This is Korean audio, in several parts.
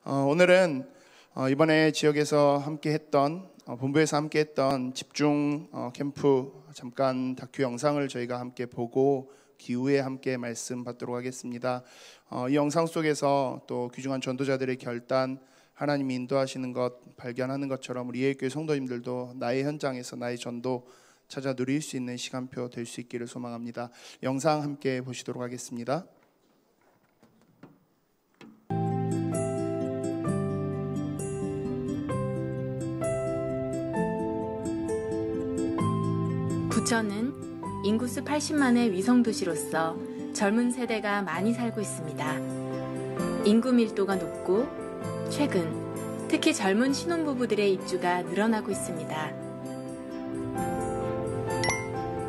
오늘은 이번에 지역에서 함께했던 본부에서 함께했던 집중 캠프 잠깐 다큐 영상을 저희가 함께 보고 기후에 함께 말씀 받도록 하겠습니다. 이 영상 속에서 또 귀중한 전도자들의 결단, 하나님이 인도하시는 것 발견하는 것처럼 우리 예일교회 성도님들도 나의 현장에서 나의 전도 찾아 누릴 수 있는 시간표 될 수 있기를 소망합니다. 영상 함께 보시도록 하겠습니다. 부천은 인구수 80만의 위성도시로서 젊은 세대가 많이 살고 있습니다. 인구 밀도가 높고 최근 특히 젊은 신혼부부들의 입주가 늘어나고 있습니다.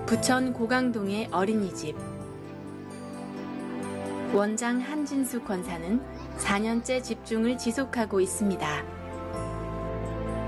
부천 고강동의 어린이집. 원장 한진숙 권사는 4년째 집중을 지속하고 있습니다.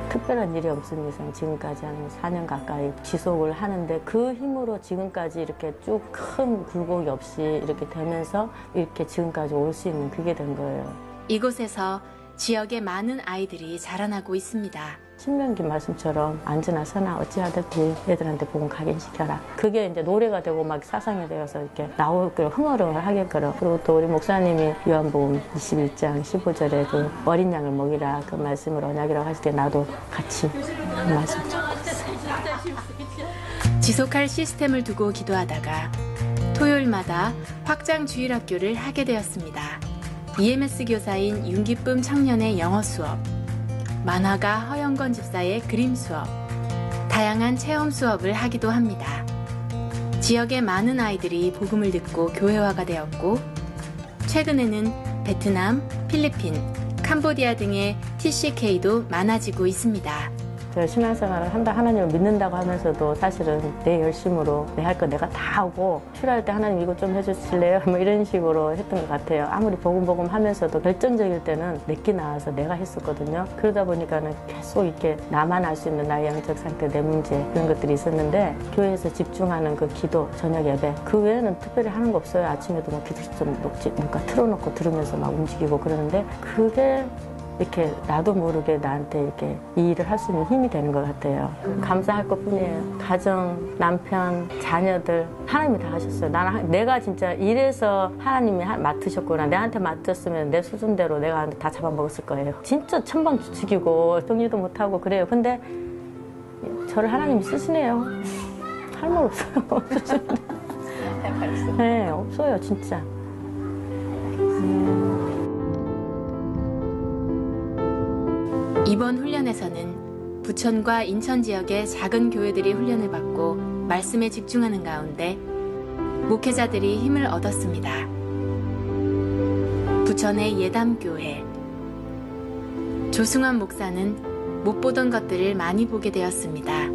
특별한 일이 없은 이상 지금까지 한 4년 가까이 지속을 하는데 그 힘으로 지금까지 이렇게 쭉 큰 굴곡이 없이 이렇게 되면서 이렇게 지금까지 올 수 있는 그게 된 거예요. 이곳에서 지역의 많은 아이들이 자라나고 있습니다. 신명기 말씀처럼 앉으나 서나 어찌하든지 애들한테 복음 각인시켜라. 그게 이제 노래가 되고 막 사상이 되어서 이렇게 나올 걸 흥얼흥얼하게끔. 그리고 또 우리 목사님이 요한복음 21장 15절에 그 어린 양을 먹이라 그 말씀을 언약이라고 하실 때 나도 같이 그 말씀 적고 있어요. 지속할 시스템을 두고 기도하다가 토요일마다 확장 주일학교를 하게 되었습니다. EMS 교사인 윤기쁨 청년의 영어 수업, 만화가 허영건 집사의 그림 수업, 다양한 체험 수업을 하기도 합니다. 지역의 많은 아이들이 복음을 듣고 교회화가 되었고 최근에는 베트남, 필리핀, 캄보디아 등의 TCK도 많아지고 있습니다. 제가 신앙생활을 한다, 하나님을 믿는다고 하면서도 사실은 내 열심으로 내 할 거 내가 다 하고 필요할 때 하나님 이것 좀 해주실래요? 뭐 이런 식으로 했던 것 같아요. 아무리 복음 하면서도 결정적일 때는 내끼 나와서 내가 했었거든요. 그러다 보니까는 계속 이렇게 나만 알 수 있는 나의 영적 상태, 내 문제 그런 것들이 있었는데 교회에서 집중하는 그 기도, 저녁 예배 그 외에는 특별히 하는 거 없어요. 아침에도 뭐 기도 좀 뭔가 틀어놓고 들으면서 막 움직이고 그러는데 그게 이렇게 나도 모르게 나한테 이렇게 이 일을 할 수 있는 힘이 되는 것 같아요. 감사할 것뿐이에요. 가정, 남편, 자녀들 하나님이 다 하셨어요. 내가 진짜 이래서 하나님이 맡으셨구나. 내한테 맡았으면 내 수준대로 내가 다 잡아먹었을 거예요. 진짜 천방 죽이고 정리도 못하고 그래요. 근데 저를 하나님이 쓰시네요. 할 말 없어요. 네, 없어요 진짜. 이번 훈련에서는 부천과 인천 지역의 작은 교회들이 훈련을 받고 말씀에 집중하는 가운데 목회자들이 힘을 얻었습니다. 부천의 예담교회. 조승환 목사는 못 보던 것들을 많이 보게 되었습니다.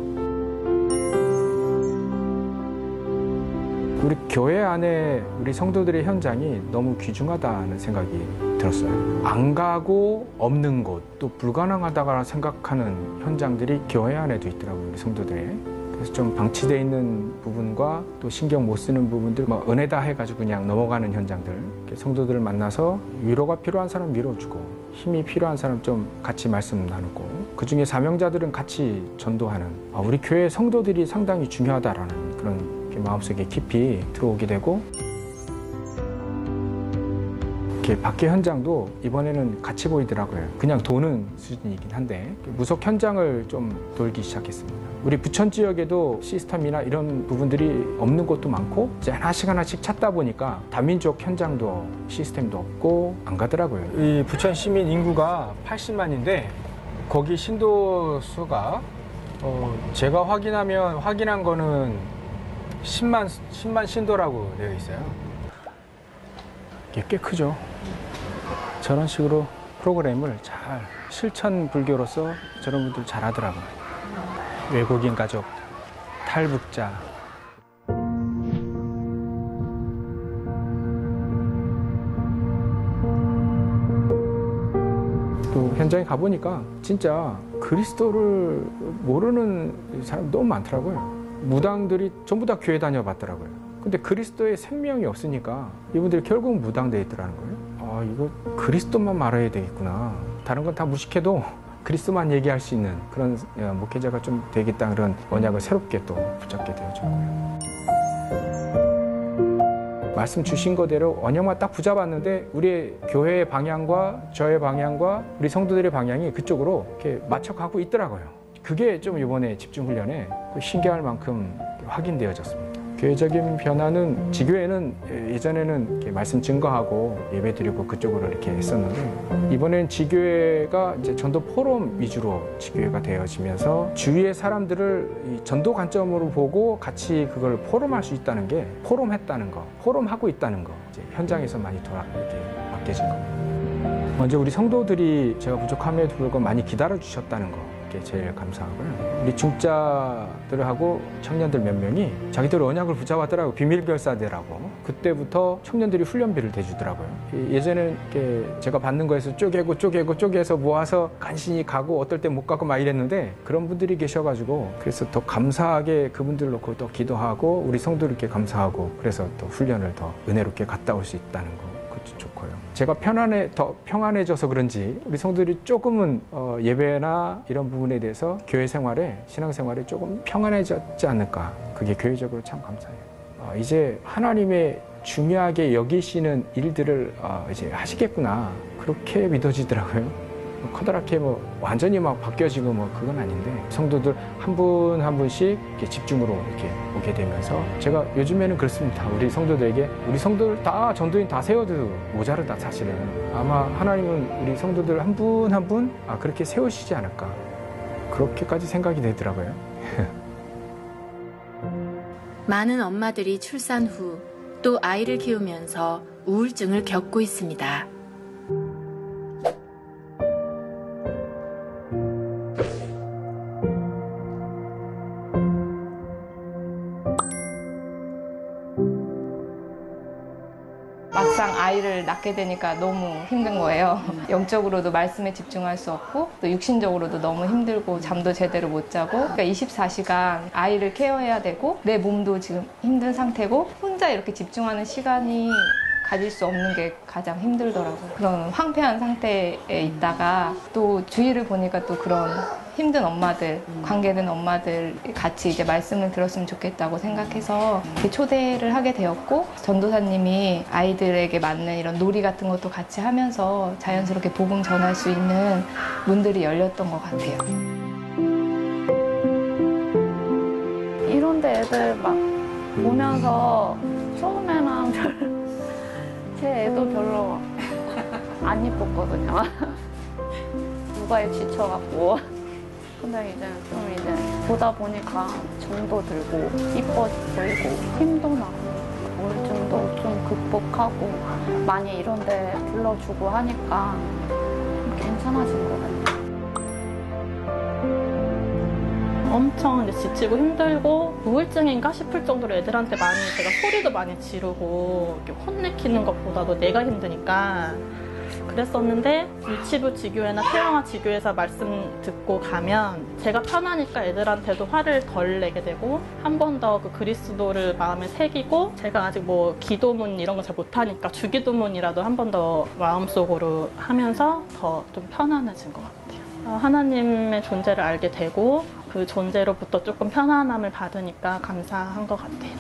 우리 교회 안에 우리 성도들의 현장이 너무 귀중하다는 생각이 들었어요. 안 가고 없는 곳, 또 불가능하다고 생각하는 현장들이 교회 안에도 있더라고요, 우리 성도들의. 그래서 좀 방치되어 있는 부분과 또 신경 못 쓰는 부분들, 뭐 은혜다 해가지고 그냥 넘어가는 현장들, 성도들을 만나서 위로가 필요한 사람 위로주고 힘이 필요한 사람 좀 같이 말씀 나누고 그중에 사명자들은 같이 전도하는 우리 교회 성도들이 상당히 중요하다라는 그런 마음속에 깊이 들어오게 되고 이렇게 밖의 현장도 이번에는 같이 보이더라고요. 그냥 도는 수준이긴 한데 무속 현장을 좀 돌기 시작했습니다. 우리 부천 지역에도 시스템이나 이런 부분들이 없는 곳도 많고 이제 하나씩 찾다 보니까 다민족 현장도 시스템도 없고 안 가더라고요. 이 부천 시민 인구가 80만인데 거기 신도 수가 제가 확인한 거는 10만 신도라고 되어 있어요. 이게 꽤 크죠. 저런 식으로 프로그램을 잘 실천 불교로서 저런 분들 잘하더라고요. 외국인 가족, 탈북자. 또 현장에 가보니까 진짜 그리스도를 모르는 사람이 너무 많더라고요. 무당들이 전부 다 교회 다녀봤더라고요. 근데 그리스도의 생명이 없으니까 이분들이 결국 무당돼 있더라는 거예요. 이거 그리스도만 말해야 되겠구나. 다른 건 다 무식해도 그리스도만 얘기할 수 있는 그런 목회자가 좀 되겠다, 그런 언약을 새롭게 또 붙잡게 되어졌고요. 말씀 주신 거대로 언약만 딱 붙잡았는데 우리의 교회의 방향과 저의 방향과 우리 성도들의 방향이 그쪽으로 이렇게 맞춰가고 있더라고요. 그게 좀 이번에 집중훈련에 신기할 만큼 확인되어졌습니다. 교회적인 변화는, 지교회는 예전에는 이렇게 말씀 증거하고 예배드리고 그쪽으로 이렇게 했었는데, 이번엔 지교회가 이제 전도 포럼 위주로 지교회가 되어지면서 주위의 사람들을 이 전도 관점으로 보고 같이 그걸 포럼할 수 있다는 게, 포럼했다는 거, 포럼하고 있다는 거, 이제 현장에서 많이 이렇게 바뀌어진 겁니다. 먼저 우리 성도들이 제가 부족함에도 불구하고 많이 기다려 주셨다는 거, 게 제일 감사하고요. 우리 중자들하고 청년들 몇 명이 자기들 언약을 붙잡았더라고요. 비밀결사대라고. 그때부터 청년들이 훈련비를 대주더라고요. 예전에는 제가 받는 거에서 쪼개서 모아서 간신히 가고 어떨 때 못 가고 막 이랬는데, 그런 분들이 계셔가지고 그래서 더 감사하게 그분들 놓고 또 기도하고 우리 성도들께 감사하고, 그래서 또 훈련을 더 은혜롭게 갔다 올 수 있다는 거, 그것도 좋고요. 제가 더 평안해져서 그런지 우리 성도들이 조금은 예배나 이런 부분에 대해서 교회 생활에, 신앙생활에 조금 평안해졌지 않을까. 그게 교회적으로 참 감사해요. 이제 하나님의 중요하게 여기시는 일들을 이제 하시겠구나, 그렇게 믿어지더라고요. 커다랗게 완전히 막 바뀌어지고 그건 아닌데, 성도들 한 분 한 분씩 이렇게 집중으로 이렇게 오게 되면서, 제가 요즘에는 그렇습니다. 우리 성도들에게, 우리 성도들 다 전도인 다 세워도 모자르다. 사실은 아마 하나님은 우리 성도들 한 분 한 분 그렇게 세우시지 않을까, 그렇게까지 생각이 되더라고요. 많은 엄마들이 출산 후 또 아이를 키우면서 우울증을 겪고 있습니다. 막상 아이를 낳게 되니까 너무 힘든 거예요. 영적으로도 말씀에 집중할 수 없고, 또 육신적으로도 너무 힘들고, 잠도 제대로 못 자고, 그러니까 24시간 아이를 케어해야 되고, 내 몸도 지금 힘든 상태고, 혼자 이렇게 집중하는 시간이 가질 수 없는 게 가장 힘들더라고요. 그런 황폐한 상태에 있다가 또 주위를 보니까 또 그런 힘든 엄마들, 관계된 엄마들 같이 이제 말씀을 들었으면 좋겠다고 생각해서 초대를 하게 되었고, 전도사님이 아이들에게 맞는 이런 놀이 같은 것도 같이 하면서 자연스럽게 복음 전할 수 있는 문들이 열렸던 것 같아요. 이런데 애들 막 보면서 처음에는 제 애도 별로 안 이뻤거든요. 육아에 지쳐갖고. 근데 이제 보다 보니까 정도 들고 이뻐 보이고 힘도 나고 우울증도 좀 극복하고 많이 이런데 불러주고 하니까 괜찮아진 것 같아요. 엄청 이제 지치고 힘들고 우울증인가 싶을 정도로 애들한테 많이 제가 소리도 많이 지르고 이렇게 혼내키는 것보다도 내가 힘드니까 그랬었는데, 유치부 지교회나 태영아 지교회에서 말씀 듣고 가면 제가 편하니까 애들한테도 화를 덜 내게 되고, 한 번 더 그 그리스도를 마음에 새기고, 제가 아직 기도문 이런 거 잘 못하니까 주기도문이라도 한 번 더 마음속으로 하면서 더 좀 편안해진 것 같아요. 하나님의 존재를 알게 되고, 그 존재로부터 조금 편안함을 받으니까 감사한 것 같아요.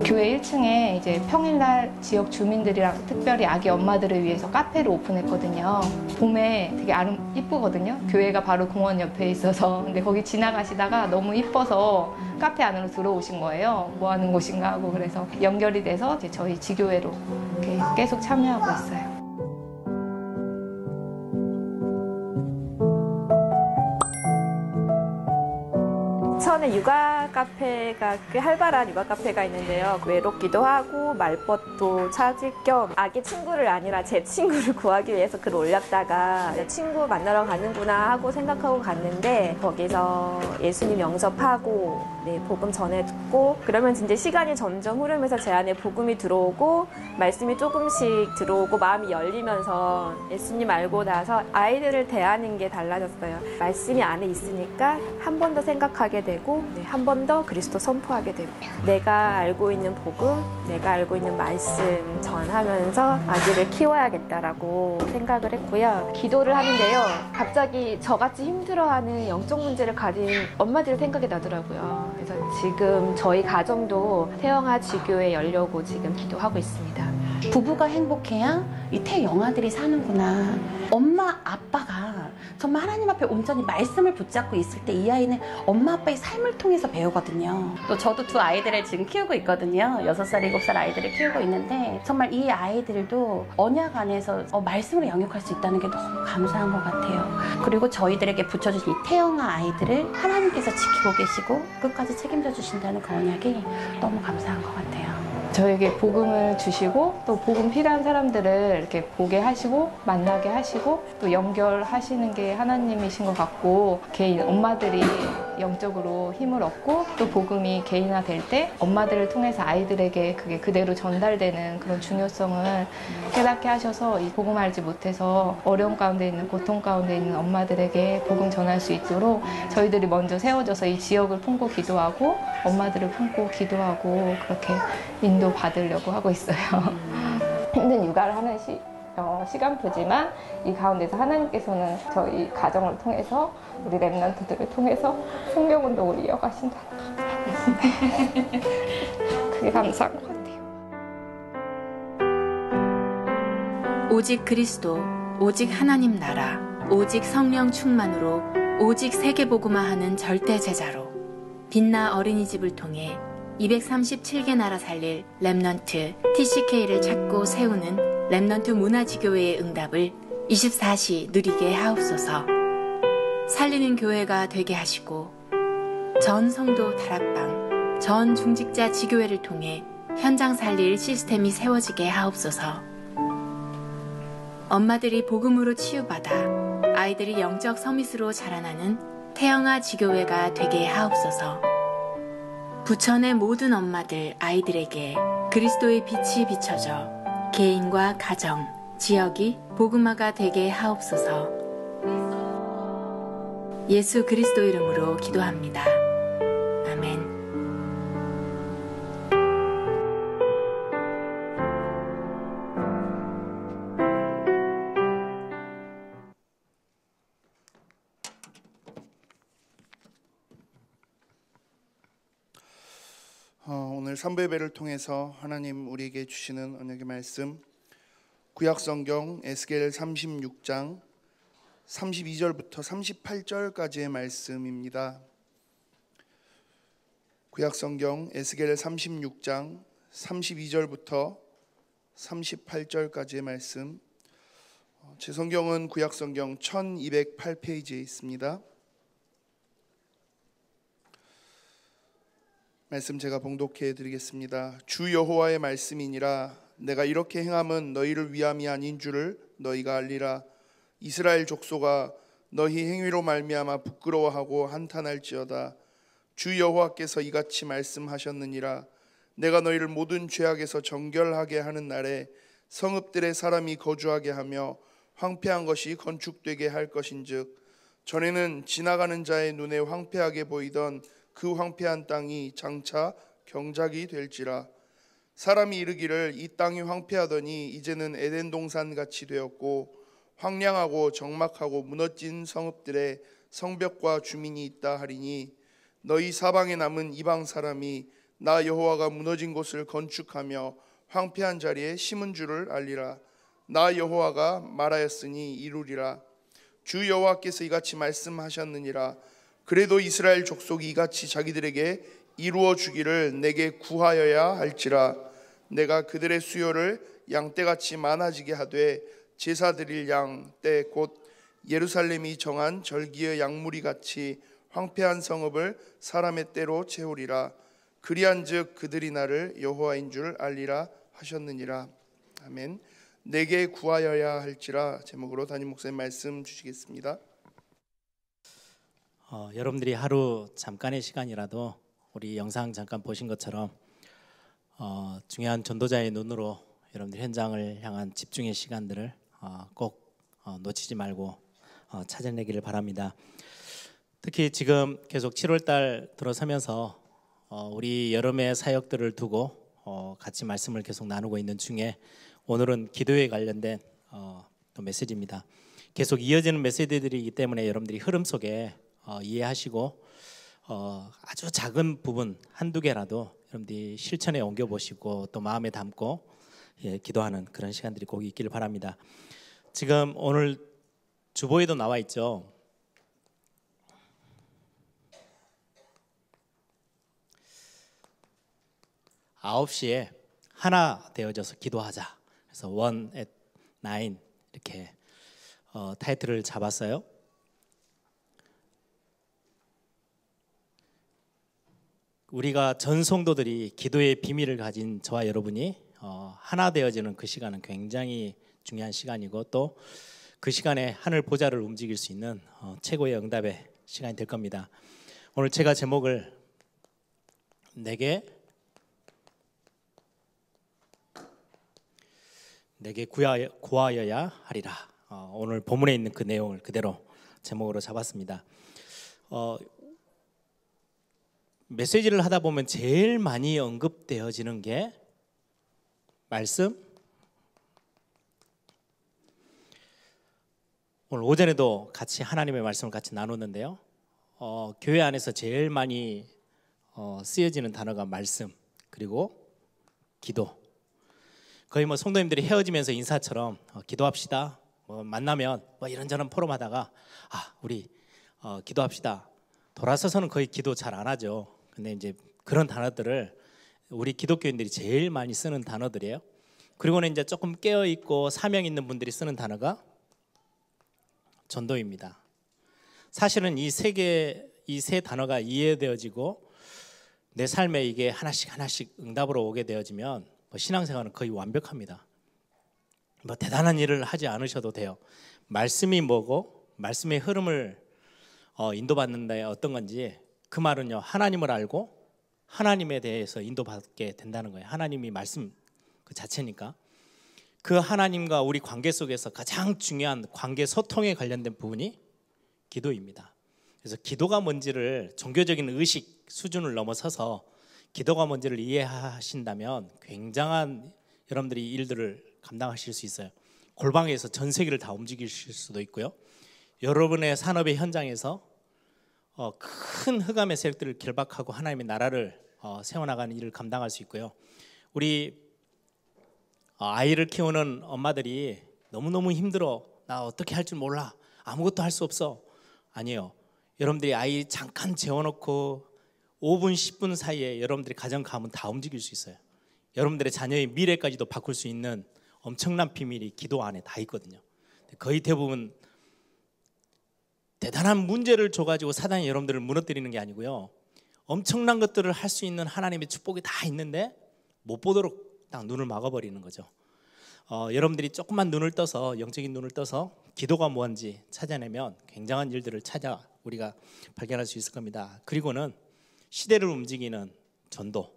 교회 1층에 이제 평일날 지역 주민들이랑 특별히 아기 엄마들을 위해서 카페를 오픈했거든요. 봄에 되게 이쁘거든요. 교회가 바로 공원 옆에 있어서. 근데 거기 지나가시다가 너무 이뻐서 카페 안으로 들어오신 거예요. 뭐 하는 곳인가 하고. 그래서 연결이 돼서 이제 저희 지교회로 이렇게 계속 참여하고 있어요. 천에 육아 카페가 꽤 활발한 육아 카페가 있는데요. 외롭기도 하고 말벗도 찾을 겸 아기 친구를 아니라 제 친구를 구하기 위해서 글을 올렸다가 친구 만나러 가는구나 하고 생각하고 갔는데, 거기서 예수님 영접하고 복음 전해 듣고 그러면 이제 시간이 점점 흐르면서 제 안에 복음이 들어오고 말씀이 조금씩 들어오고 마음이 열리면서 예수님 알고 나서 아이들을 대하는 게 달라졌어요. 말씀이 안에 있으니까 한 번 더 생각하게 되고 한 번 더 그리스도 선포하게 되고 내가 알고 있는 복음, 내가 알고 있는 말씀 전하면서 아기를 키워야겠다라고 생각을 했고요. 기도를 하는데요. 갑자기 저같이 힘들어하는 영적 문제를 가진 엄마들 생각이 나더라고요. 그래서 지금 저희 가정도 태영아 지교에 열려고 지금 기도하고 있습니다. 부부가 행복해야 이 태영아들이 사는구나. 엄마 아빠가 정말 하나님 앞에 온전히 말씀을 붙잡고 있을 때 이 아이는 엄마 아빠의 삶을 통해서 배우거든요. 또 저도 두 아이들을 지금 키우고 있거든요. 6살, 7살 아이들을 키우고 있는데 정말 이 아이들도 언약 안에서 말씀으로 영육할 수 있다는 게 너무 감사한 것 같아요. 그리고 저희들에게 붙여주신 이 태영아 아이들을 하나님께서 지키고 계시고 끝까지 책임져 주신다는 그 언약이 너무 감사한 것 같아요. 저에게 복음을 주시고 또 복음 필요한 사람들을 이렇게 보게 하시고 만나게 하시고 또 연결하시는 게 하나님이신 것 같고 개인 엄마들이 영적으로 힘을 얻고 또 복음이 개인화될 때 엄마들을 통해서 아이들에게 그게 그대로 전달되는 그런 중요성을 깨닫게 하셔서 이 복음 알지 못해서 어려움 가운데 있는 고통 가운데 있는 엄마들에게 복음 전할 수 있도록 저희들이 먼저 세워져서 이 지역을 품고 기도하고 엄마들을 품고 기도하고 그렇게 인도받으려고 하고 있어요. 힘든 육아를 하는 시간표지만 이 가운데서 하나님께서는 저희 가정을 통해서 우리 랩런트들을 통해서 성경운동을 이어가신다. 그게 감사한 것 같아요. 오직 그리스도, 오직 하나님 나라, 오직 성령 충만으로, 오직 세계복음화하는 절대 제자로 빛나 어린이집을 통해 237개 나라 살릴 랩넌트 TCK를 찾고 세우는 랩넌트 문화지교회의 응답을 24시 누리게 하옵소서. 살리는 교회가 되게 하시고 전 성도 다락방, 전 중직자 지교회를 통해 현장 살릴 시스템이 세워지게 하옵소서. 엄마들이 복음으로 치유받아 아이들이 영적 서밋으로 자라나는 태영아 지교회가 되게 하옵소서. 부천의 모든 엄마들, 아이들에게 그리스도의 빛이 비춰져 개인과 가정, 지역이 복음화가 되게 하옵소서. 예수 그리스도 이름으로 기도합니다. 아멘. 오늘 3부 예배를 통해서 하나님 우리에게 주시는 언약의 말씀, 구약성경 에스겔 36장 32절부터 38절까지의 말씀입니다. 구약성경 에스겔 36장 32절부터 38절까지의 말씀. 제 성경은 구약성경 1208페이지에 있습니다. 말씀 제가 봉독해 드리겠습니다. 주 여호와의 말씀이니라. 내가 이렇게 행함은 너희를 위함이 아닌 줄을 너희가 알리라. 이스라엘 족속아, 너희 행위로 말미암아 부끄러워하고 한탄할지어다. 주 여호와께서 이같이 말씀하셨느니라. 내가 너희를 모든 죄악에서 정결하게 하는 날에 성읍들의 사람이 거주하게 하며 황폐한 것이 건축되게 할 것인즉, 전에는 지나가는 자의 눈에 황폐하게 보이던 그 황폐한 땅이 장차 경작이 될지라. 사람이 이르기를 이 땅이 황폐하더니 이제는 에덴 동산 같이 되었고 황량하고 적막하고 무너진 성읍들의 성벽과 주민이 있다 하리니, 너희 사방에 남은 이방 사람이 나 여호와가 무너진 곳을 건축하며 황폐한 자리에 심은 줄을 알리라. 나 여호와가 말하였으니 이루리라. 주 여호와께서 이같이 말씀하셨느니라. 그래도 이스라엘 족속이 이같이 자기들에게 이루어 주기를 내게 구하여야 할지라. 내가 그들의 수요를 양떼같이 많아지게 하되 제사 드릴 양떼 곧 예루살렘이 정한 절기의 양무리 같이 황폐한 성읍을 사람의 떼로 채우리라. 그리한즉 그들이 나를 여호와인 줄 알리라 하셨느니라. 아멘. 내게 구하여야 할지라 제목으로 담임 목사님 말씀 주시겠습니다. 여러분들이 하루 잠깐의 시간이라도 우리 영상 잠깐 보신 것처럼 중요한 전도자의 눈으로 여러분들 현장을 향한 집중의 시간들을 꼭 놓치지 말고 찾아내기를 바랍니다. 특히 지금 계속 7월달 들어서면서 우리 여름의 사역들을 두고 같이 말씀을 계속 나누고 있는 중에 오늘은 기도에 관련된 또 메시지입니다. 계속 이어지는 메시지들이기 때문에 여러분들이 흐름 속에 이해하시고 아주 작은 부분 한두 개라도 여러분들이 실천에 옮겨보시고 또 마음에 담고 기도하는 그런 시간들이 꼭 있기를 바랍니다. 지금 오늘 주보에도 나와 있죠. 아홉 시에 하나 되어져서 기도하자. 그래서 1 at 9 이렇게 타이틀을 잡았어요. 우리가 전 성도들이 기도의 비밀을 가진 저와 여러분이 하나 되어지는 그 시간은 굉장히 중요한 시간이고 또 그 시간에 하늘 보좌를 움직일 수 있는 최고의 응답의 시간이 될 겁니다. 오늘 제가 제목을 내게 구하여야 하리라. 오늘 본문에 있는 그 내용을 그대로 제목으로 잡았습니다. 메시지를 하다 보면 제일 많이 언급되어지는 게 말씀. 오늘 오전에도 같이 하나님의 말씀을 같이 나눴는데요. 교회 안에서 제일 많이 쓰여지는 단어가 말씀 그리고 기도. 거의 뭐 성도님들이 헤어지면서 인사처럼 기도합시다. 만나면 이런저런 포럼하다가 우리 기도합시다. 돌아서서는 거의 기도 잘 안 하죠. 근데 이제 그런 단어들을 우리 기독교인들이 제일 많이 쓰는 단어들이에요. 그리고는 이제 조금 깨어 있고 사명 있는 분들이 쓰는 단어가 전도입니다. 사실은 이 세 단어가 이해되어지고 내 삶에 이게 하나씩 응답으로 오게 되어지면 신앙생활은 거의 완벽합니다. 대단한 일을 하지 않으셔도 돼요. 말씀이 뭐고 말씀의 흐름을 인도받는데 어떤 건지 그 말은요, 하나님을 알고 하나님에 대해서 인도받게 된다는 거예요. 하나님이 말씀 그 자체니까. 그 하나님과 우리 관계 속에서 가장 중요한 관계 소통에 관련된 부분이 기도입니다. 그래서 기도가 뭔지를 종교적인 의식 수준을 넘어서서 기도가 뭔지를 이해하신다면 굉장한 여러분들이 일들을 감당하실 수 있어요. 골방에서 전 세계를 다 움직이실 수도 있고요. 여러분의 산업의 현장에서 큰 흑암의 세력들을 결박하고 하나님의 나라를 세워나가는 일을 감당할 수 있고요. 우리 아이를 키우는 엄마들이 너무너무 힘들어. 나 어떻게 할 줄 몰라. 아무것도 할 수 없어. 아니에요. 여러분들이 아이 잠깐 재워놓고 5분, 10분 사이에 여러분들이 가정 가문 다 움직일 수 있어요. 여러분들의 자녀의 미래까지도 바꿀 수 있는 엄청난 비밀이 기도 안에 다 있거든요. 거의 대부분 대단한 문제를 줘가지고 사단이 여러분들을 무너뜨리는 게 아니고요. 엄청난 것들을 할 수 있는 하나님의 축복이 다 있는데 못 보도록 딱 눈을 막아버리는 거죠. 여러분들이 조금만 눈을 떠서 영적인 눈을 떠서 기도가 뭔지 찾아내면 굉장한 일들을 우리가 발견할 수 있을 겁니다. 그리고는 시대를 움직이는 전도.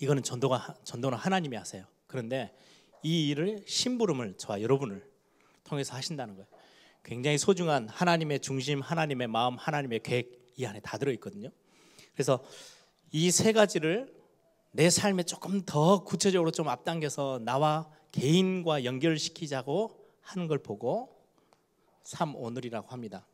이거는 전도는 하나님이 하세요. 그런데 이 일을 심부름을 저와 여러분을 통해서 하신다는 거예요. 굉장히 소중한 하나님의 중심, 하나님의 마음, 하나님의 계획 이 안에 다 들어있거든요. 그래서 이 세 가지를 내 삶에 조금 더 구체적으로 좀 앞당겨서 나와 개인과 연결시키자고 하는 걸 보고 삼오늘이라고 합니다.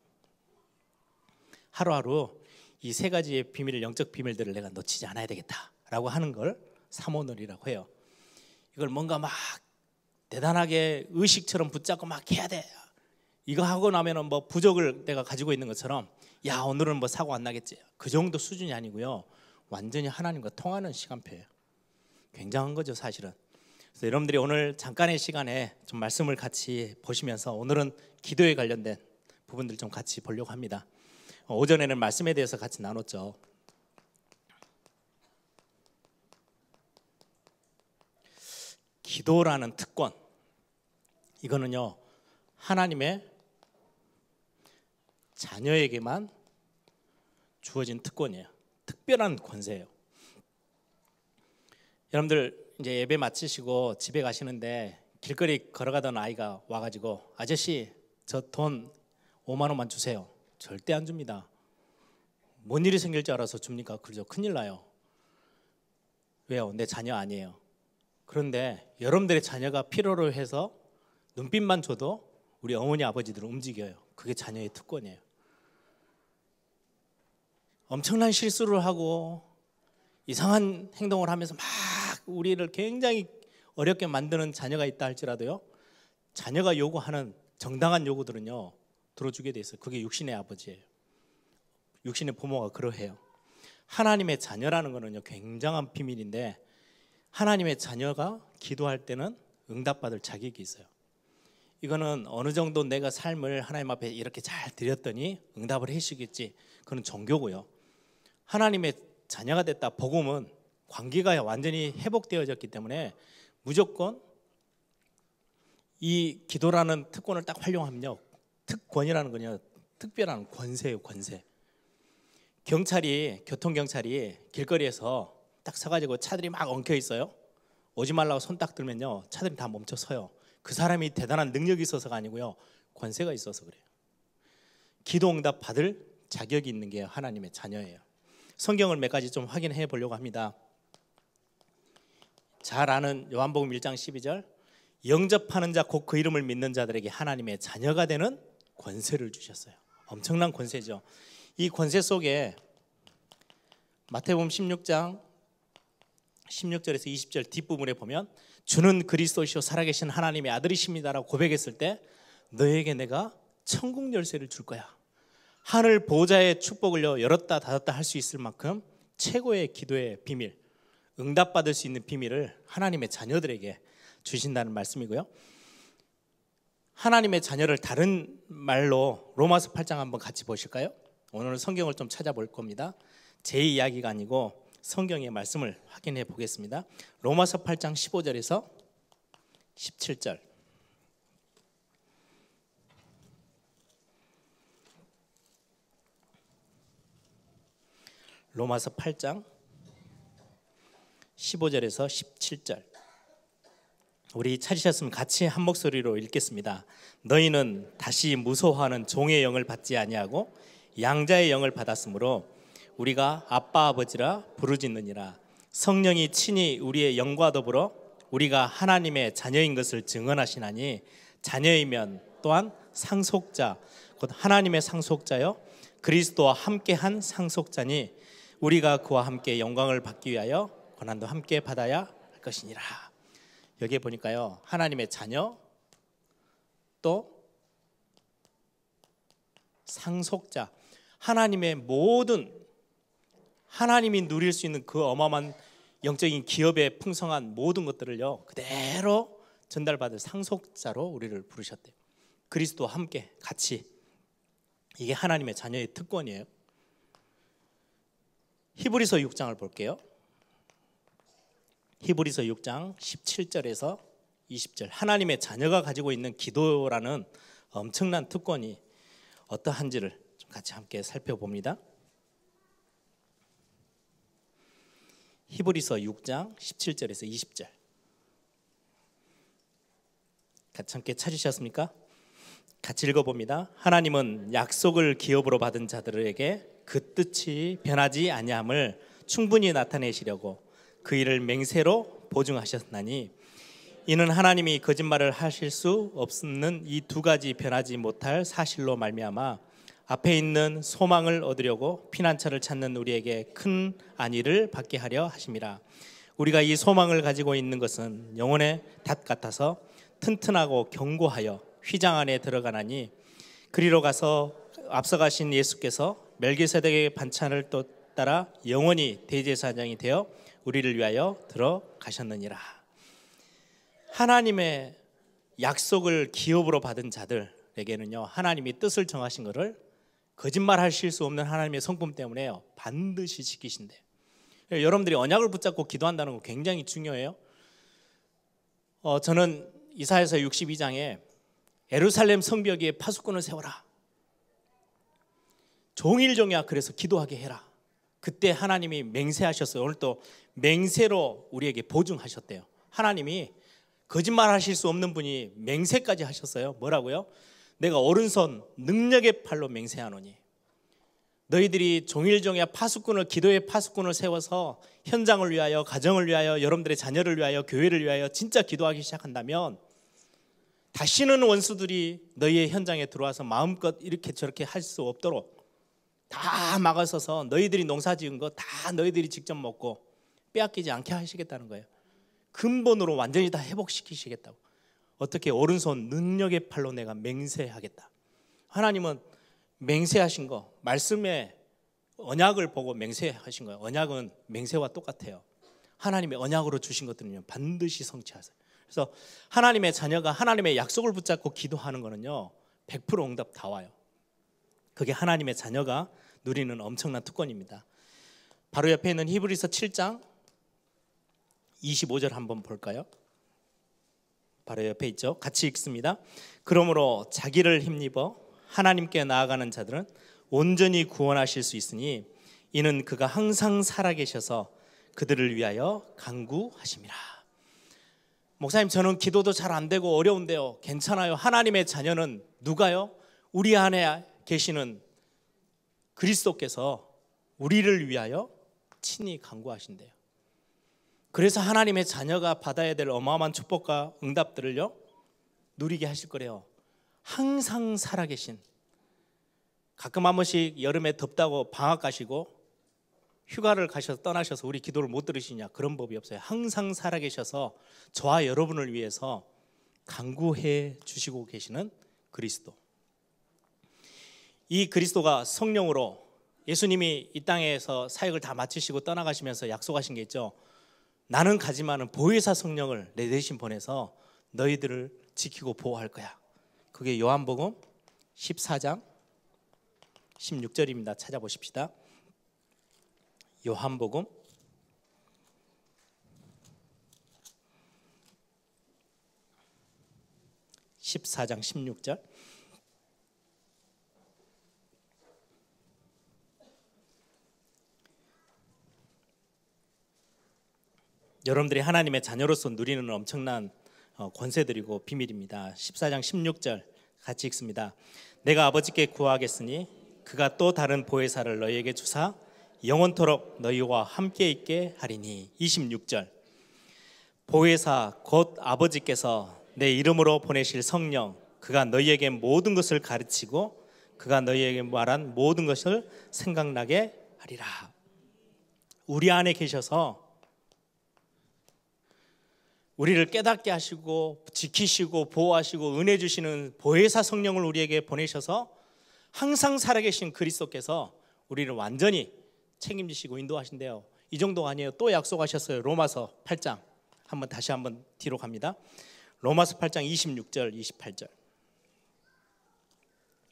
하루하루 이 세 가지의 비밀을, 영적 비밀들을 내가 놓치지 않아야 되겠다라고 하는 걸 삼오늘이라고 해요. 이걸 뭔가 막 대단하게 의식처럼 붙잡고 막 해야 돼. 이거 하고 나면은 뭐 부적을 내가 가지고 있는 것처럼 야 오늘은 뭐 사고 안 나겠지. 그 정도 수준이 아니고요. 완전히 하나님과 통하는 시간표예요. 굉장한 거죠, 사실은. 그래서 여러분들이 오늘 잠깐의 시간에 좀 말씀을 같이 보시면서 오늘은 기도에 관련된 부분들 좀 같이 보려고 합니다. 오전에는 말씀에 대해서 같이 나눴죠. 기도라는 특권, 이거는요 하나님의 자녀에게만 주어진 특권이에요. 특별한 권세예요. 여러분들 이제 예배 마치시고 집에 가시는데 길거리 걸어가던 아이가 와가지고 아저씨 저 돈 5만 원만 주세요. 절대 안 줍니다. 뭔 일이 생길 줄 알아서 줍니까? 그죠? 큰일 나요. 왜요? 내 자녀 아니에요. 그런데 여러분들의 자녀가 필요로 해서 눈빛만 줘도 우리 어머니 아버지들은 움직여요. 그게 자녀의 특권이에요. 엄청난 실수를 하고 이상한 행동을 하면서 막 우리를 굉장히 어렵게 만드는 자녀가 있다 할지라도요, 자녀가 요구하는 정당한 요구들은요 들어주게 돼 있어요. 그게 육신의 아버지예요. 육신의 부모가 그러해요. 하나님의 자녀라는 거는요 굉장한 비밀인데, 하나님의 자녀가 기도할 때는 응답받을 자격이 있어요. 이거는 어느 정도 내가 삶을 하나님 앞에 이렇게 잘 드렸더니 응답을 해주시겠지, 그건 종교고요. 하나님의 자녀가 됐다, 복음은 관계가 완전히 회복되어졌기 때문에 무조건 이 기도라는 특권을 딱 활용하면요, 특권이라는 건요 특별한 권세예요. 권세. 교통경찰이 길거리에서 딱 서가지고 차들이 막 엉켜 있어요. 오지 말라고 손 딱 들면요 차들이 다 멈춰 서요. 그 사람이 대단한 능력이 있어서가 아니고요 권세가 있어서 그래요. 기도 응답 받을 자격이 있는 게 하나님의 자녀예요. 성경을 몇 가지 좀 확인해 보려고 합니다. 잘 아는 요한복음 1장 12절, 영접하는 자 곧 그 이름을 믿는 자들에게 하나님의 자녀가 되는 권세를 주셨어요. 엄청난 권세죠. 이 권세 속에 마태복음 16장 16절에서 20절 뒷부분에 보면 주는 그리스도시요 살아계신 하나님의 아들이십니다라고 고백했을 때 너에게 내가 천국 열쇠를 줄 거야. 하늘 보좌의 축복을요 열었다 닫았다 할 수 있을 만큼 최고의 기도의 비밀, 응답받을 수 있는 비밀을 하나님의 자녀들에게 주신다는 말씀이고요. 하나님의 자녀를 다른 말로 로마서 8장 한번 같이 보실까요? 오늘은 성경을 좀 찾아볼 겁니다. 제 이야기가 아니고 성경의 말씀을 확인해 보겠습니다. 로마서 8장 15절에서 17절. 로마서 8장 15절에서 17절. 우리 찾으셨으면 같이 한 목소리로 읽겠습니다. 너희는 다시 무소하는 종의 영을 받지 아니하고 양자의 영을 받았으므로 우리가 아빠 아버지라 부르짖느니라. 성령이 친히 우리의 영과 더불어 우리가 하나님의 자녀인 것을 증언하시나니 자녀이면 또한 상속자 곧 하나님의 상속자여 그리스도와 함께한 상속자니 우리가 그와 함께 영광을 받기 위하여 고난도 함께 받아야 할 것이니라. 여기에 보니까요 하나님의 자녀 또 상속자, 하나님의 모든 하나님이 누릴 수 있는 그 어마어마한 영적인 기업의 풍성한 모든 것들을요 그대로 전달받을 상속자로 우리를 부르셨대요. 그리스도와 함께 같이. 이게 하나님의 자녀의 특권이에요. 히브리서 6장을 볼게요. 히브리서 6장 17절에서 20절. 하나님의 자녀가 가지고 있는 기도라는 엄청난 특권이 어떠한지를 좀 같이 함께 살펴봅니다. 히브리서 6장 17절에서 20절. 같이 함께 찾으셨습니까? 같이 읽어봅니다. 하나님은 약속을 기업으로 받은 자들에게 그 뜻이 변하지 아니함을 충분히 나타내시려고 그 일을 맹세로 보증하셨나니 이는 하나님이 거짓말을 하실 수 없는 이 두 가지 변하지 못할 사실로 말미암아 앞에 있는 소망을 얻으려고 피난처를 찾는 우리에게 큰 안위를 받게 하려 하심이라. 우리가 이 소망을 가지고 있는 것은 영혼의 닷 같아서 튼튼하고 견고하여 휘장 안에 들어가나니 그리로 가서 앞서가신 예수께서 멜기세덱의 반찬을 또 따라 영원히 대제사장이 되어 우리를 위하여 들어가셨느니라. 하나님의 약속을 기업으로 받은 자들에게는요 하나님이 뜻을 정하신 것을 거짓말하실 수 없는 하나님의 성품 때문에요 반드시 지키신대요. 여러분들이 언약을 붙잡고 기도한다는 거 굉장히 중요해요. 저는 이사야서 62장에 예루살렘 성벽 위에 파수꾼을 세워라. 종일종야 그래서 기도하게 해라. 그때 하나님이 맹세하셨어요. 오늘 또 맹세로 우리에게 보증하셨대요. 하나님이 거짓말 하실 수 없는 분이 맹세까지 하셨어요. 뭐라고요? 내가 오른손 능력의 팔로 맹세하노니 너희들이 종일종일 파수꾼을, 기도의 파수꾼을 세워서 현장을 위하여, 가정을 위하여, 여러분들의 자녀를 위하여, 교회를 위하여 진짜 기도하기 시작한다면 다시는 원수들이 너희의 현장에 들어와서 마음껏 이렇게 저렇게 할 수 없도록 다 막아서서 너희들이 농사 지은 거 다 너희들이 직접 먹고 빼앗기지 않게 하시겠다는 거예요. 근본으로 완전히 다 회복시키시겠다고. 어떻게? 오른손 능력의 팔로 내가 맹세하겠다. 하나님은 맹세하신 거, 말씀의 언약을 보고 맹세하신 거예요. 언약은 맹세와 똑같아요. 하나님의 언약으로 주신 것들은요 반드시 성취하세요. 그래서 하나님의 자녀가 하나님의 약속을 붙잡고 기도하는 거는요 100% 응답 다 와요. 그게 하나님의 자녀가 누리는 엄청난 특권입니다. 바로 옆에 있는 히브리서 7장 25절 한번 볼까요? 바로 옆에 있죠. 같이 읽습니다. 그러므로 자기를 힘입어 하나님께 나아가는 자들은 온전히 구원하실 수 있으니 이는 그가 항상 살아계셔서 그들을 위하여 간구하심이라. 목사님, 저는 기도도 잘 안 되고 어려운데요. 괜찮아요. 하나님의 자녀는 누가요? 우리 안에 계시는 그리스도께서 우리를 위하여 친히 간구하신대요. 그래서 하나님의 자녀가 받아야 될 어마어마한 축복과 응답들을요 누리게 하실 거래요. 항상 살아계신, 가끔 한 번씩 여름에 덥다고 방학 가시고 휴가를 가셔서 떠나셔서 우리 기도를 못 들으시냐, 그런 법이 없어요. 항상 살아계셔서 저와 여러분을 위해서 간구해 주시고 계시는 그리스도. 이 그리스도가 성령으로, 예수님이 이 땅에서 사역을 다 마치시고 떠나가시면서 약속하신 게 있죠. 나는 가지만은 보혜사 성령을 내 대신 보내서 너희들을 지키고 보호할 거야. 그게 요한복음 14장 16절입니다. 찾아보십시다. 요한복음 14장 16절. 여러분들이 하나님의 자녀로서 누리는 엄청난 권세들이고 비밀입니다. 14장 16절 같이 읽습니다. 내가 아버지께 구하겠으니 그가 또 다른 보혜사를 너희에게 주사 영원토록 너희와 함께 있게 하리니. 26절. 보혜사 곧 아버지께서 내 이름으로 보내실 성령, 그가 너희에게 모든 것을 가르치고 그가 너희에게 말한 모든 것을 생각나게 하리라. 우리 안에 계셔서 우리를 깨닫게 하시고 지키시고 보호하시고 은혜 주시는 보혜사 성령을 우리에게 보내셔서 항상 살아계신 그리스도께서 우리를 완전히 책임지시고 인도하신대요. 이 정도가 아니에요. 또 약속하셨어요. 로마서 8장 다시 한번 뒤로 갑니다. 로마서 8장 26절 28절.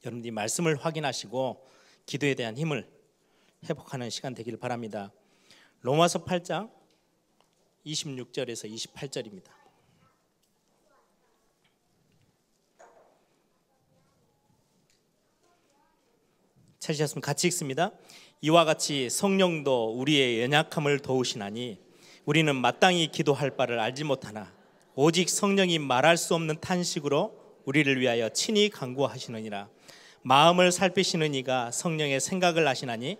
여러분들이 말씀을 확인하시고 기도에 대한 힘을 회복하는 시간 되기를 바랍니다. 로마서 8장 26절에서 28절입니다. 찾으셨으면 같이 읽습니다. 이와 같이 성령도 우리의 연약함을 도우시나니 우리는 마땅히 기도할 바를 알지 못하나 오직 성령이 말할 수 없는 탄식으로 우리를 위하여 친히 간구하시느니라. 마음을 살피시는 이가 성령의 생각을 아시나니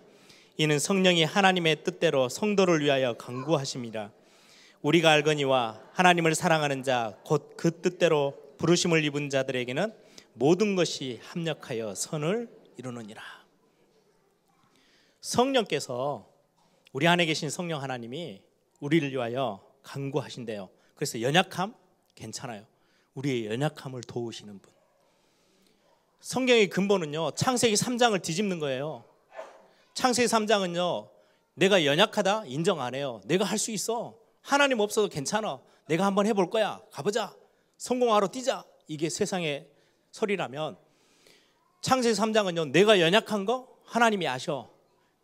이는 성령이 하나님의 뜻대로 성도를 위하여 간구하심이라. 우리가 알거니와 하나님을 사랑하는 자 곧 그 뜻대로 부르심을 입은 자들에게는 모든 것이 합력하여 선을 이루느니라. 성령께서, 우리 안에 계신 성령 하나님이 우리를 위하여 간구하신대요. 그래서 연약함 괜찮아요. 우리의 연약함을 도우시는 분. 성경의 근본은요 창세기 3장을 뒤집는 거예요. 창세기 3장은요 내가 연약하다 인정 안 해요. 내가 할 수 있어. 하나님 없어도 괜찮아. 내가 한번 해볼 거야. 가보자. 성공하러 뛰자. 이게 세상의 소리라면 창세기 3장은요 내가 연약한 거 하나님이 아셔.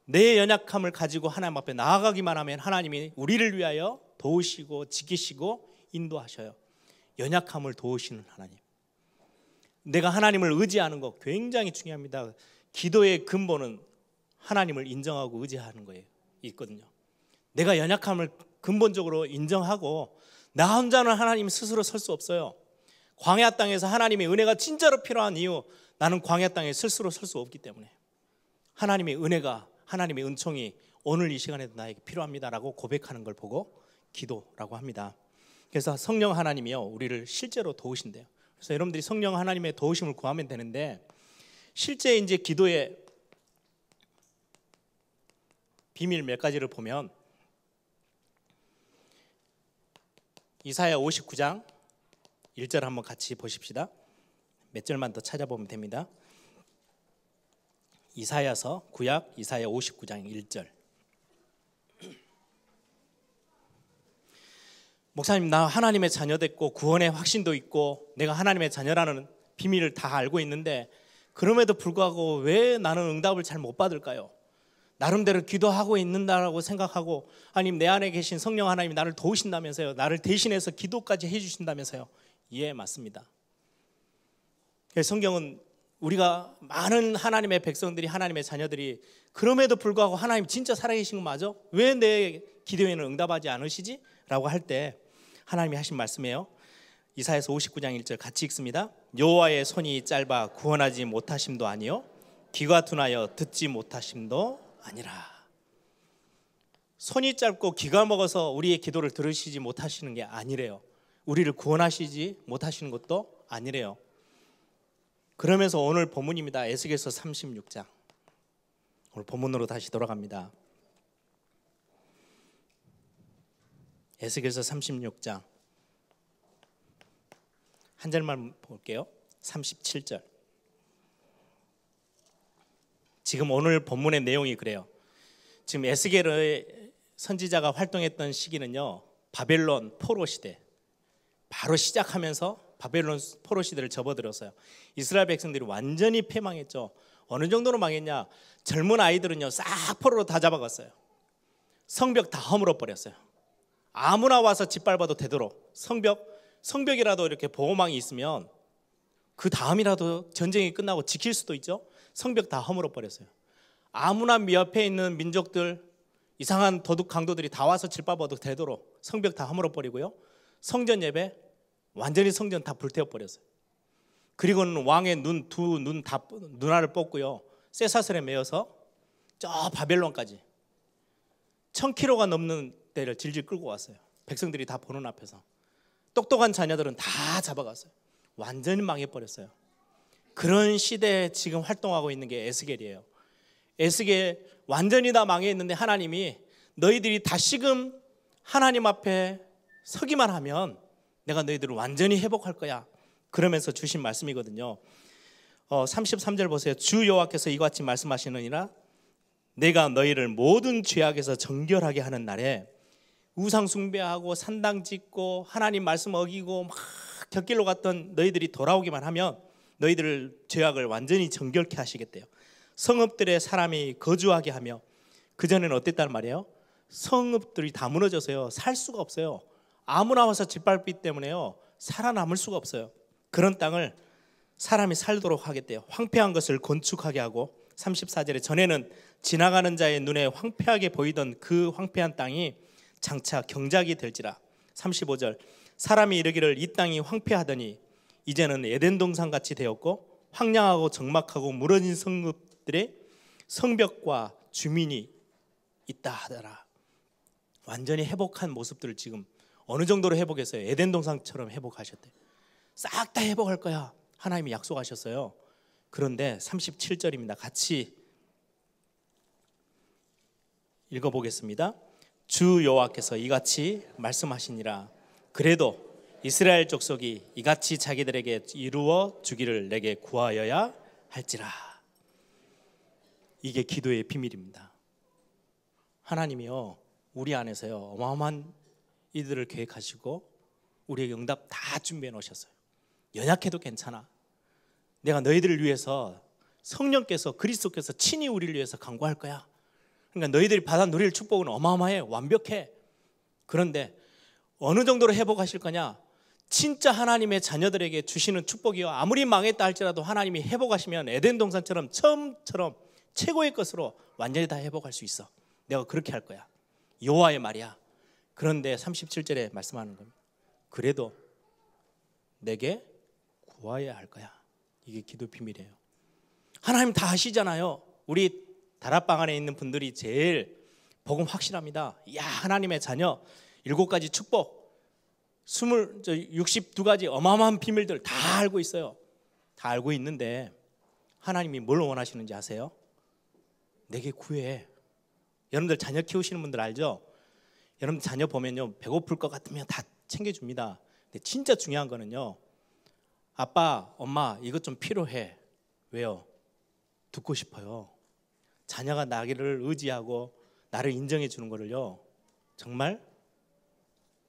내 연약함을 가지고 하나님 앞에 나아가기만 하면 하나님이 우리를 위하여 도우시고 지키시고 인도하셔요. 연약함을 도우시는 하나님. 내가 하나님을 의지하는 거 굉장히 중요합니다. 기도의 근본은 하나님을 인정하고 의지하는 거예요. 있거든요. 내가 연약함을 근본적으로 인정하고 나 혼자는 하나님 스스로 설 수 없어요. 광야 땅에서 하나님의 은혜가 진짜로 필요한 이유, 나는 광야 땅에 스스로 설 수 없기 때문에 하나님의 은혜가, 하나님의 은총이 오늘 이 시간에도 나에게 필요합니다라고 고백하는 걸 보고 기도라고 합니다. 그래서 성령 하나님이요, 우리를 실제로 도우신대요. 그래서 여러분들이 성령 하나님의 도우심을 구하면 되는데, 실제 이제 기도의 비밀 몇 가지를 보면 이사야 59장 1절 한번 같이 보십시다. 몇 절만 더 찾아보면 됩니다. 이사야서 구약 이사야 59장 1절. 목사님, 나 하나님의 자녀 됐고 구원의 확신도 있고 내가 하나님의 자녀라는 비밀을 다 알고 있는데 그럼에도 불구하고 왜 나는 응답을 잘 못 받을까요? 나름대로 기도하고 있는다라고 생각하고, 하나님 내 안에 계신 성령 하나님이 나를 도우신다면서요, 나를 대신해서 기도까지 해주신다면서요. 예, 맞습니다. 성경은 우리가 많은 하나님의 백성들이, 하나님의 자녀들이 그럼에도 불구하고 하나님 진짜 살아계신 거 맞아? 왜 내 기도에는 응답하지 않으시지? 라고 할 때 하나님이 하신 말씀이에요. 이사야서 59장 1절 같이 읽습니다. 여호와의 손이 짧아 구원하지 못하심도 아니요 귀가 둔하여 듣지 못하심도 아니라. 손이 짧고 귀가 먹어서 우리의 기도를 들으시지 못하시는 게 아니래요. 우리를 구원하시지 못하시는 것도 아니래요. 그러면서 오늘 본문입니다. 에스겔서 36장. 오늘 본문으로 다시 돌아갑니다. 에스겔서 36장 한 절만 볼게요. 37절. 지금 오늘 본문의 내용이 그래요. 지금 에스겔의 선지자가 활동했던 시기는요, 바벨론 포로 시대 바로 시작하면서 바벨론 포로 시대를 접어들었어요. 이스라엘 백성들이 완전히 패망했죠. 어느 정도로 망했냐? 젊은 아이들은요 싹 포로로 다 잡아갔어요. 성벽 다 허물어 버렸어요. 아무나 와서 짓밟아도 되도록 성벽이라도 이렇게 보호망이 있으면 그 다음이라도 전쟁이 끝나고 지킬 수도 있죠. 성벽 다 허물어 버렸어요. 아무나 옆에 있는 민족들, 이상한 도둑 강도들이 다 와서 짓밟아도 되도록 성벽 다 허물어 버리고요. 성전 예배 완전히 성전 다 불태워 버렸어요. 그리고는 왕의 눈알을 뽑고요, 쇠사슬에 매어서 저 바벨론까지 1000km가 넘는 데를 질질 끌고 왔어요. 백성들이 다 보는 앞에서. 똑똑한 자녀들은 다 잡아갔어요. 완전히 망해버렸어요. 그런 시대에 지금 활동하고 있는 게 에스겔이에요. 에스겔 완전히 다 망해있는데 하나님이 너희들이 다시금 하나님 앞에 서기만 하면 내가 너희들을 완전히 회복할 거야. 그러면서 주신 말씀이거든요. 33절 보세요. 주 여호와께서 이같이 말씀하시느니라. 내가 너희를 모든 죄악에서 정결하게 하는 날에 우상 숭배하고 산당 짓고 하나님 말씀 어기고 막 곁길로 갔던 너희들이 돌아오기만 하면 너희들을 죄악을 완전히 정결케 하시겠대요. 성읍들의 사람이 거주하게 하며, 그전에는 어땠단 말이에요? 성읍들이 다 무너져서요 살 수가 없어요. 아무나 와서 짓밟기 때문에요 살아남을 수가 없어요. 그런 땅을 사람이 살도록 하겠대요. 황폐한 것을 건축하게 하고, 34절에 전에는 지나가는 자의 눈에 황폐하게 보이던 그 황폐한 땅이 장차 경작이 될지라. 35절 사람이 이르기를 이 땅이 황폐하더니 이제는 에덴 동산같이 되었고 황량하고 적막하고 무너진 성읍들의 성벽과 주민이 있다 하더라. 완전히 회복한 모습들을 지금 어느 정도로 회복했어요? 에덴 동산처럼 회복하셨대요. 싹 다 회복할 거야 하나님이 약속하셨어요. 그런데 37절입니다. 같이 읽어보겠습니다. 주 여호와께서 이같이 말씀하시니라. 그래도 이스라엘 족속이 이같이 자기들에게 이루어 주기를 내게 구하여야 할지라. 이게 기도의 비밀입니다. 하나님이요 우리 안에서요 어마어마한 이들을 계획하시고 우리에게 응답 다 준비해 놓으셨어요. 연약해도 괜찮아. 내가 너희들을 위해서 성령께서 그리스도께서 친히 우리를 위해서 간구할 거야. 그러니까 너희들이 받아 누릴 축복은 어마어마해. 완벽해. 그런데 어느 정도로 회복하실 거냐? 진짜 하나님의 자녀들에게 주시는 축복이요 아무리 망했다 할지라도 하나님이 회복하시면 에덴 동산처럼 처음처럼 최고의 것으로 완전히 다 회복할 수 있어. 내가 그렇게 할 거야. 여호와의 말이야. 그런데 37절에 말씀하는 겁니다. 그래도 내게 구하여야 할 거야. 이게 기도 비밀이에요. 하나님 다 아시잖아요. 우리 다락방 안에 있는 분들이 제일 복음 확실합니다. 야, 하나님의 자녀 7가지 축복 62가지 어마어마한 비밀들 다 알고 있어요. 다 알고 있는데 하나님이 뭘 원하시는지 아세요? 내게 구해. 여러분들 자녀 키우시는 분들 알죠? 여러분들 자녀 보면요, 배고플 것 같으면 다 챙겨줍니다. 근데 진짜 중요한 거는요, 아빠, 엄마 이것 좀 필요해. 왜요? 듣고 싶어요. 자녀가 나를 의지하고 나를 인정해 주는 거를요, 정말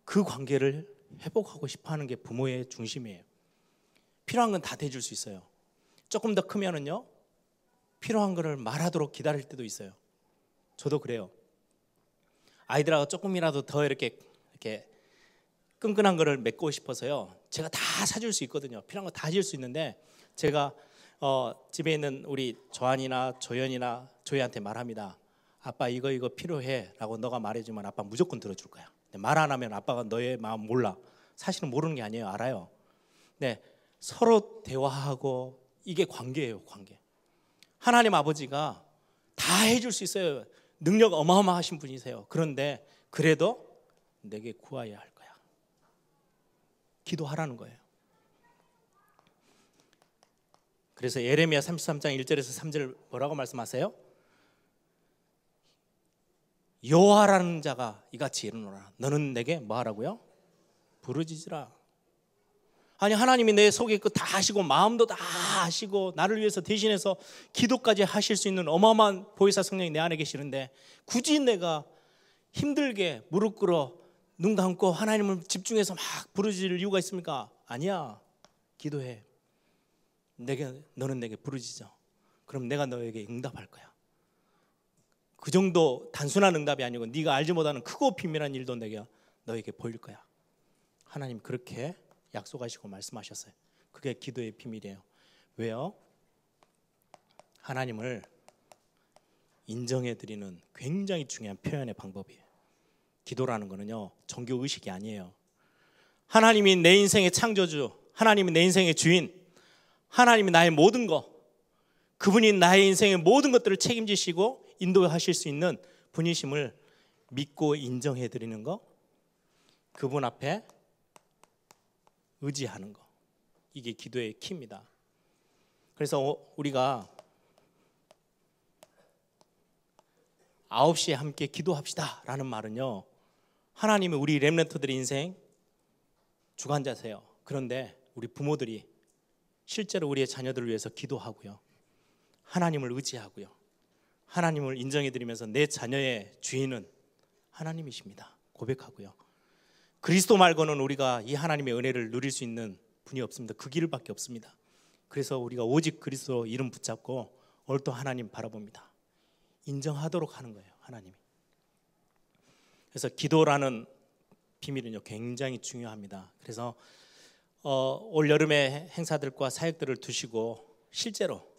그 관계를 회복하고 싶어 하는 게 부모의 중심이에요. 필요한 건 다 대줄 수 있어요. 조금 더 크면은요, 필요한 거를 말하도록 기다릴 때도 있어요. 저도 그래요. 아이들하고 조금이라도 더 이렇게 끈끈한 거를 맺고 싶어서요, 제가 다 사줄 수 있거든요. 필요한 거 다 줄 수 있는데 제가 집에 있는 우리 조한이나 조연이나 조이한테 말합니다. 아빠 이거 필요해 라고 너가 말해주면 아빠 무조건 들어줄 거야. 말 안 하면 아빠가 너의 마음 몰라. 사실은 모르는 게 아니에요. 알아요. 네, 서로 대화하고 이게 관계예요. 관계. 하나님 아버지가 다 해줄 수 있어요. 능력 어마어마하신 분이세요. 그런데 그래도 내게 구하여야 할 거야. 기도하라는 거예요. 그래서 예레미야 33장 1절에서 3절 뭐라고 말씀하세요? 여호와라는 자가 이같이 이르노라. 너는 내게 뭐 하라고요? 부르짖으라. 아니, 하나님이 내 속의 것 다 아시고 마음도 다 아시고 나를 위해서 대신해서 기도까지 하실 수 있는 어마어마한 보혜사 성령이 내 안에 계시는데 굳이 내가 힘들게 무릎 꿇어 눈 감고 하나님을 집중해서 막 부르짖을 이유가 있습니까? 아니야. 기도해. 너는 내게 부르짖어. 그럼 내가 너에게 응답할 거야. 그 정도 단순한 응답이 아니고 네가 알지 못하는 크고 비밀한 일도 내가 너에게 보일 거야. 하나님 그렇게 약속하시고 말씀하셨어요. 그게 기도의 비밀이에요. 왜요? 하나님을 인정해드리는 굉장히 중요한 표현의 방법이에요. 기도라는 거는요, 종교의식이 아니에요. 하나님이 내 인생의 창조주, 하나님이 내 인생의 주인, 하나님이 나의 모든 것, 그분이 나의 인생의 모든 것들을 책임지시고 인도하실 수 있는 분이심을 믿고 인정해드리는 거, 그분 앞에 의지하는 거, 이게 기도의 키입니다. 그래서 우리가 9시에 함께 기도합시다 라는 말은요, 하나님이 우리 렘넌트들의 인생 주관자세요. 그런데 우리 부모들이 실제로 우리의 자녀들을 위해서 기도하고요, 하나님을 의지하고요, 하나님을 인정해드리면서 내 자녀의 주인은 하나님이십니다 고백하고요, 그리스도 말고는 우리가 이 하나님의 은혜를 누릴 수 있는 분이 없습니다. 그 길밖에 없습니다. 그래서 우리가 오직 그리스도 이름 붙잡고 오늘도 하나님 바라봅니다. 인정하도록 하는 거예요, 하나님이. 그래서 기도라는 비밀은요, 굉장히 중요합니다. 그래서 올 여름에 행사들과 사역들을 두시고 실제로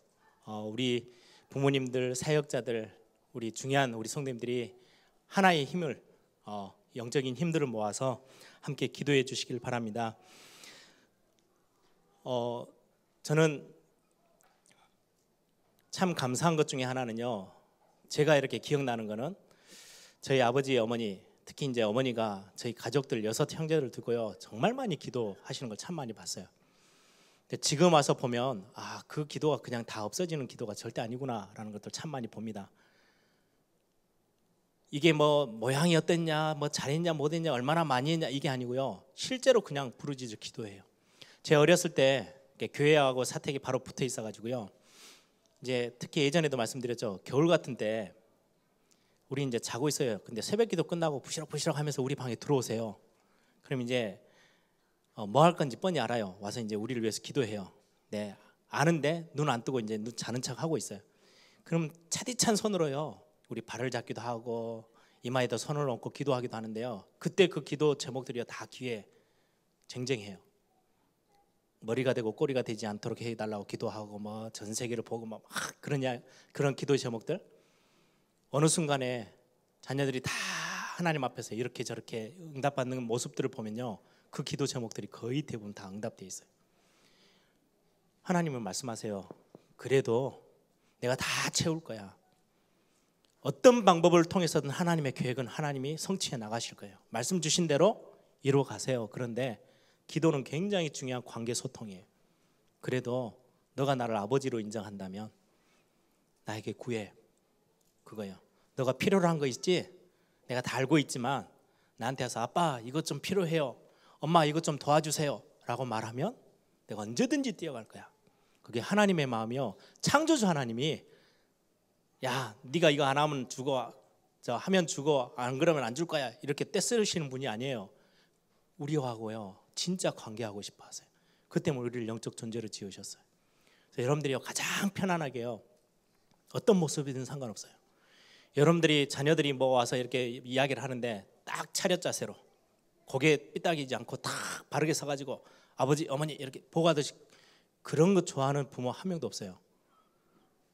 우리 부모님들, 사역자들, 우리 중요한 우리 성도님들이 하나의 힘을, 영적인 힘들을 모아서 함께 기도해 주시길 바랍니다. 저는 참 감사한 것 중에 하나는요, 제가 이렇게 기억나는 거는 저희 아버지, 어머니, 특히 이제 어머니가 저희 가족들 6 형제를 두고요, 정말 많이 기도하시는 걸 참 많이 봤어요. 근데 지금 와서 보면 그 기도가 그냥 다 없어지는 기도가 절대 아니구나라는 것들 참 많이 봅니다. 이게 뭐 모양이 어땠냐, 뭐 잘했냐 못했냐, 얼마나 많이 했냐, 이게 아니고요, 실제로 그냥 부르짖어 기도해요. 제가 어렸을 때 교회하고 사택이 바로 붙어 있어가지고요, 이제 특히 예전에도 말씀드렸죠, 겨울 같은 때 우리 이제 자고 있어요. 근데 새벽기도 끝나고 부시럭부시럭 하면서 우리 방에 들어오세요. 그럼 이제 뭐 할 건지 뻔히 알아요. 와서 이제 우리를 위해서 기도해요. 네, 아는데 눈 안 뜨고 이제 눈 자는 척 하고 있어요. 그럼 차디찬 손으로요, 우리 발을 잡기도 하고 이마에다 손을 얹고 기도하기도 하는데요, 그때 그 기도 제목들이 다 귀에 쟁쟁해요. 머리가 되고 꼬리가 되지 않도록 해달라고 기도하고, 뭐 전 세계를 보고 막 그런 기도 제목들, 어느 순간에 자녀들이 다 하나님 앞에서 이렇게 저렇게 응답받는 모습들을 보면요, 그 기도 제목들이 거의 대부분 다 응답되어 있어요. 하나님은 말씀하세요. 그래도 내가 다 채울 거야. 어떤 방법을 통해서든 하나님의 계획은 하나님이 성취해 나가실 거예요. 말씀 주신 대로 이루어 가세요. 그런데 기도는 굉장히 중요한 관계 소통이에요. 그래도 너가 나를 아버지로 인정한다면 나에게 구해. 그거예요. 너가 필요로 한 거 있지? 내가 다 알고 있지만 나한테 와서 아빠 이것 좀 필요해요. 엄마 이것 좀 도와주세요. 라고 말하면 내가 언제든지 뛰어갈 거야. 그게 하나님의 마음이요. 창조주 하나님이 야 네가 이거 안 하면 죽어, 하면 죽어, 안 그러면 안 줄 거야, 이렇게 떼쓰시는 분이 아니에요. 우리하고요 진짜 관계하고 싶어 하세요. 그 때문에 우리를 영적 존재로 지으셨어요. 그래서 여러분들이 가장 편안하게요, 어떤 모습이든 상관없어요. 여러분들이 자녀들이 뭐 와서 이렇게 이야기를 하는데 딱 차렷 자세로 고개 삐딱이지 않고 딱 바르게 서가지고 아버지 어머니 이렇게 보고하듯이, 그런 거 좋아하는 부모 한 명도 없어요.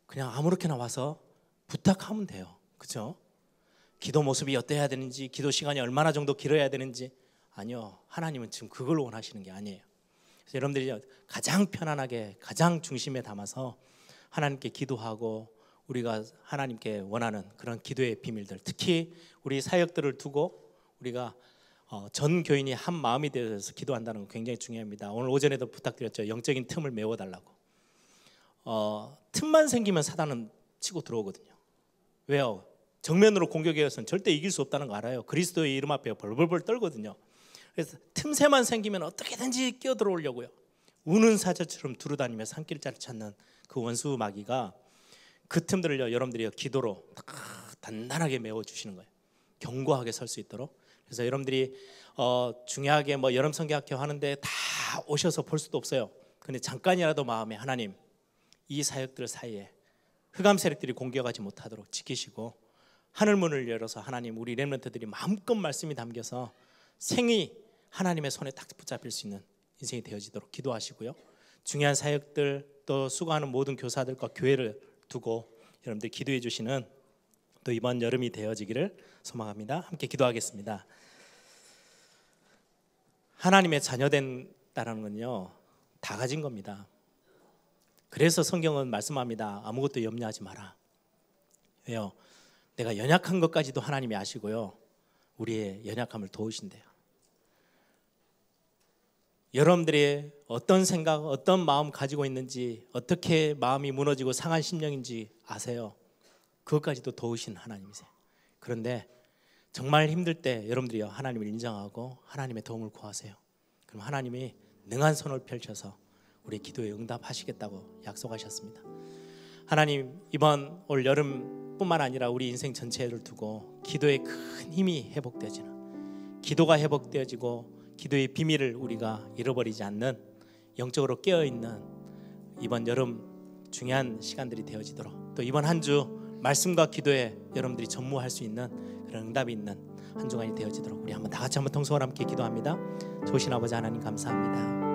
그냥 아무렇게나 와서 부탁하면 돼요. 그렇죠? 기도 모습이 어때야 되는지, 기도 시간이 얼마나 정도 길어야 되는지, 아니요, 하나님은 지금 그걸 원하시는 게 아니에요. 그래서 여러분들이 가장 편안하게 가장 중심에 담아서 하나님께 기도하고 우리가 하나님께 원하는 그런 기도의 비밀들, 특히 우리 사역들을 두고 우리가 전 교인이 한 마음이 되어서 기도한다는 건 굉장히 중요합니다. 오늘 오전에도 부탁드렸죠. 영적인 틈을 메워달라고. 틈만 생기면 사단은 치고 들어오거든요. 왜요? 정면으로 공격해서는 절대 이길 수 없다는 거 알아요. 그리스도의 이름 앞에 벌벌벌 떨거든요. 그래서 틈새만 생기면 어떻게든지 끼어들어오려고요. 우는 사자처럼 두루다니며 산길자를 찾는 그 원수 마귀가 그 틈들을 여러분들이 기도로 단단하게 메워주시는 거예요. 견고하게 설 수 있도록. 그래서 여러분들이 중요하게 뭐 여름 성경학교 하는데 다 오셔서 볼 수도 없어요. 근데 잠깐이라도 마음에 하나님 이 사역들 사이에 흑암 세력들이 공격하지 못하도록 지키시고 하늘문을 열어서 하나님 우리 렘넌트들이 마음껏 말씀이 담겨서 생이 하나님의 손에 딱 붙잡힐 수 있는 인생이 되어지도록 기도하시고요. 중요한 사역들 또 수고하는 모든 교사들과 교회를 두고 여러분들 기도해 주시는 또 이번 여름이 되어지기를 소망합니다. 함께 기도하겠습니다. 하나님의 자녀된다는 건요 다 가진 겁니다. 그래서 성경은 말씀합니다. 아무것도 염려하지 마라. 왜요? 내가 연약한 것까지도 하나님이 아시고요, 우리의 연약함을 도우신대요. 여러분들이 어떤 생각, 어떤 마음 가지고 있는지, 어떻게 마음이 무너지고 상한 심령인지 아세요? 그것까지도 도우신 하나님이세요. 그런데 정말 힘들 때 여러분들이 하나님을 인정하고 하나님의 도움을 구하세요. 그럼 하나님이 능한 손을 펼쳐서 우리 기도에 응답하시겠다고 약속하셨습니다. 하나님, 이번 올 여름뿐만 아니라 우리 인생 전체를 두고 기도의 큰 힘이 회복되어지는, 기도가 회복되어지고 기도의 비밀을 우리가 잃어버리지 않는, 영적으로 깨어있는 이번 여름 중요한 시간들이 되어지도록, 또 이번 한 주 말씀과 기도에 여러분들이 전무할 수 있는 그런 응답이 있는 한 주간이 되어지도록 우리 한번 다 같이 한번 통성을 함께 기도합니다. 좋으신 아버지 하나님 감사합니다.